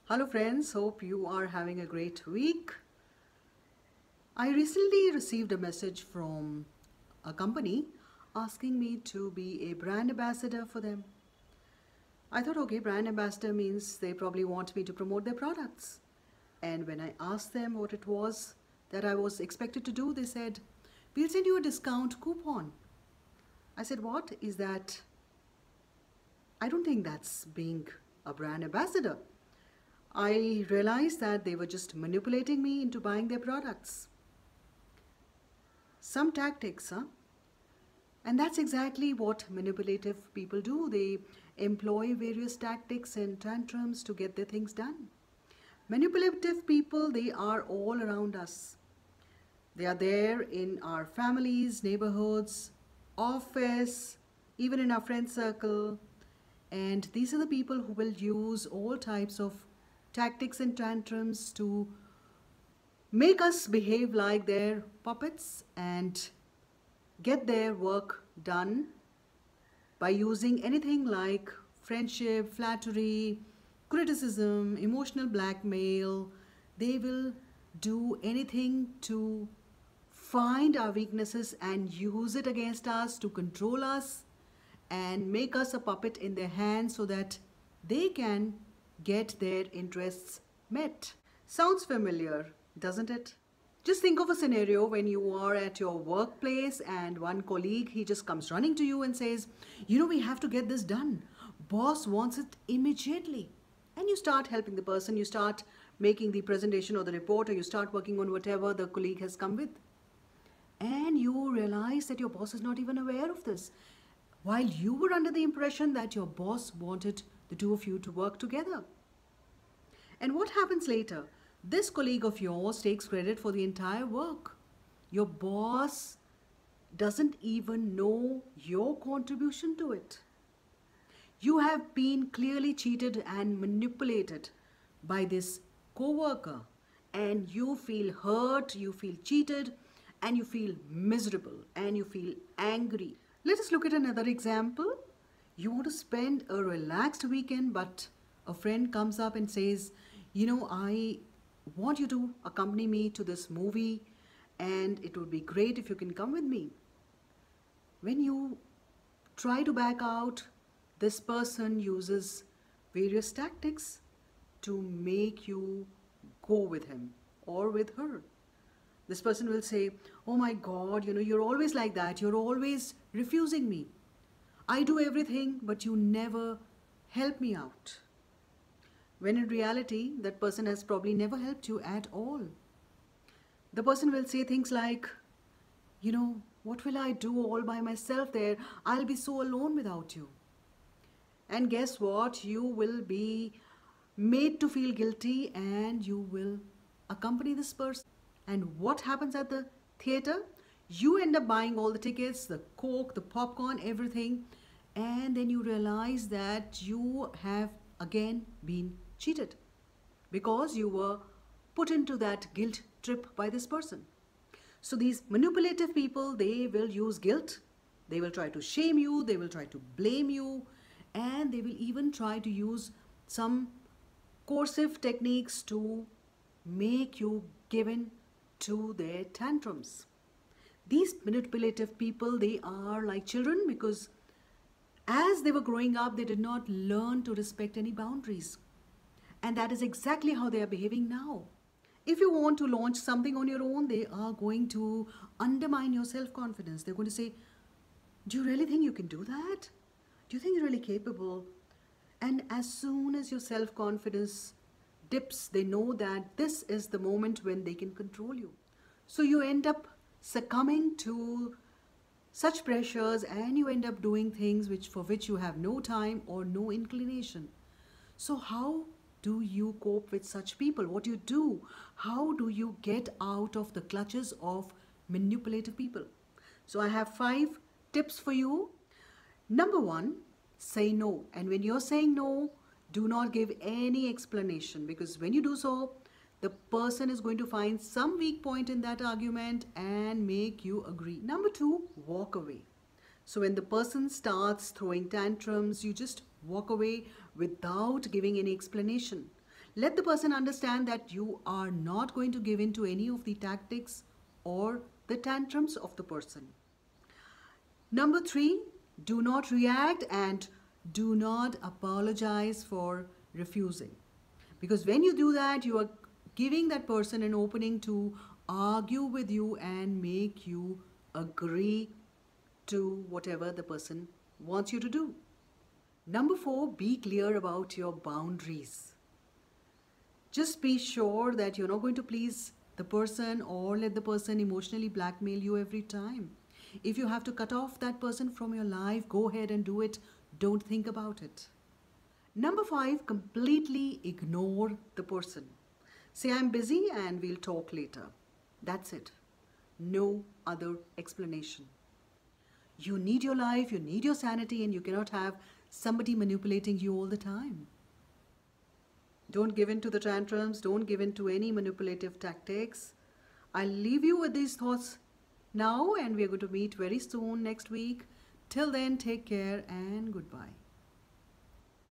Hello friends, hope you are having a great week. I recently received a message from a company asking me to be a brand ambassador for them. I thought, okay, brand ambassador means they probably want me to promote their products. And when I asked them what it was that I was expected to do, they said, we'll send you a discount coupon. I said, what is that? I don't think that's being a brand ambassador. I realized that they were just manipulating me into buying their products. Some tactics, huh? And that's exactly what manipulative people do. They employ various tactics and tantrums to get their things done. Manipulative people, they are all around us. They are there in our families, neighborhoods, office, even in our friend circle. And these are the people who will use all types of tactics and tantrums to make us behave like their puppets and get their work done by using anything like friendship, flattery, criticism, emotional blackmail. They will do anything to find our weaknesses and use it against us to control us and make us a puppet in their hands so that they can get their interests met. Sounds familiar, doesn't it? Just think of a scenario when you are at your workplace and one colleague, he just comes running to you and says, we have to get this done. Boss wants it immediately. And you start helping the person, you start making the presentation or the report, or you start working on whatever the colleague has come with. And you realize that your boss is not even aware of this, while you were under the impression that your boss wanted the two of you to work together. And what happens later? This colleague of yours takes credit for the entire work. Your boss doesn't even know your contribution to it. You have been clearly cheated and manipulated by this co-worker, and you feel hurt, you feel cheated, and you feel miserable, and you feel angry. Let us look at another example. You want to spend a relaxed weekend, but a friend comes up and says, I want you to accompany me to this movie and it would be great if you can come with me. When you try to back out, this person uses various tactics to make you go with him or with her. This person will say, oh my God, you're always like that. You're always refusing me. I do everything, but you never help me out. When in reality, that person has probably never helped you at all. The person will say things like, what will I do all by myself there? I'll be so alone without you. And guess what? You will be made to feel guilty and you will accompany this person. And what happens at the theater? You end up buying all the tickets, the Coke, the popcorn, everything. And then you realize that you have again been cheated because you were put into that guilt trip by this person. So these manipulative people, they will use guilt. They will try to shame you. They will try to blame you. And they will even try to use some coercive techniques to make you give in to their tantrums. These manipulative people, they are like children because as they were growing up, they did not learn to respect any boundaries. And that is exactly how they are behaving now. If you want to launch something on your own, they are going to undermine your self-confidence. They're going to say, do you really think you can do that? Do you think you're really capable? And as soon as your self-confidence dips, they know that this is the moment when they can control you. So you end up succumbing to such pressures and you end up doing things for which you have no time or no inclination. So how do you cope with such people? What do you do? How do you get out of the clutches of manipulative people? So I have 5 tips for you. Number 1, say no. And when you're saying no, do not give any explanation, because when you do so, the person is going to find some weak point in that argument and make you agree. Number 2, walk away. So when the person starts throwing tantrums, you just walk away without giving any explanation. Let the person understand that you are not going to give in to any of the tactics or the tantrums of the person. Number three, do not react and do not apologize for refusing. Because when you do that, you are giving that person an opening to argue with you and make you agree to whatever the person wants you to do. Number four, be clear about your boundaries. Just be sure that you're not going to please the person or let the person emotionally blackmail you every time. If you have to cut off that person from your life, go ahead and do it. Don't think about it. Number five, completely ignore the person. Say, I'm busy and we'll talk later. That's it. No other explanation. You need your life, you need your sanity, and you cannot have somebody manipulating you all the time. Don't give in to the tantrums. Don't give in to any manipulative tactics. I'll leave you with these thoughts now, and we're going to meet very soon next week. Till then, take care and goodbye.